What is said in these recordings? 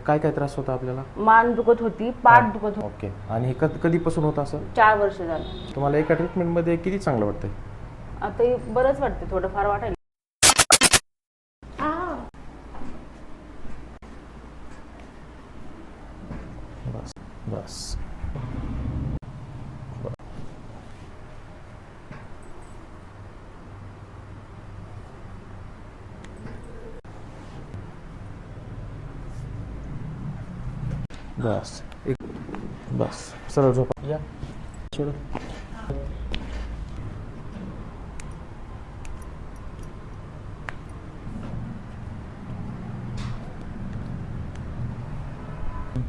काय काय त्रास होता आपल्याला? मान दुखत होती, पाठ दुखत होती. ओके. आणि हे कधीपासून होतं असं? 4 वर्ष झालं. तुम्हाला एका ट्रीटमेंटमध्ये किती चांगलं वाटतंय? आता हे बरंच वाटते, थोडंफार वाटायला. बस बस. बस एक बस सरळ झोपा. या सोड.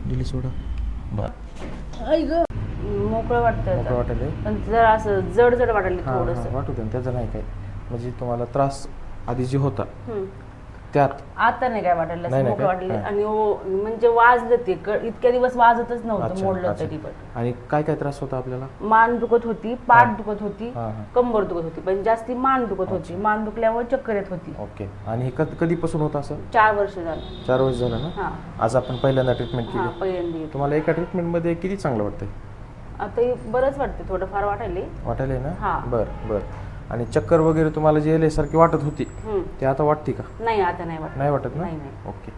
दिली सोडा. मोकळं वाटतंय मोकळं वाटायलंय? पण जरा असं जड जड वाटायला थोडंसं. वाटू दे, त्याचं नाही काय. म्हणजे तुम्हाला त्रास आधी जे होता त्यात आता नाही काय वाटायला, नाही, असं मोकळं काय? वाटलं. आणि म्हणजे वाजलं ते इतक्या दिवस वाजतच नव्हतं, अच्छा, मोडलं अच्छा. तरी पण. आणि काय काय त्रास होता आपल्याला? मान दुखत होती, पाठ दुखत होती, हां. कंबर दुखत होती, पण जास्ती मान दुखत होती. मान दुखल्यामुळे चक्कर येत होती. ओके. आणि हे कधीपासून होतं असं? 4 वर्ष झालं. 4 वर्ष झालं ना? हां आज आपण पहिल्यांदा ट्रीटमेंट हां, केली. पहिल्यांदा. तुम्हाला एका ट्रीटमेंटमध्ये किती चांगलं वाटतंय? आता हे बरंच वाटते, थोडंफार वाटायले. वाटायलंय ना? हां. बरं. आणि चक्कर वगैरे तुम्हाला जी सारखी वाटत होती, ते आता वाटते का? नाही, आता नाही वाटत. नाही वाटत ना? नाही. ओके.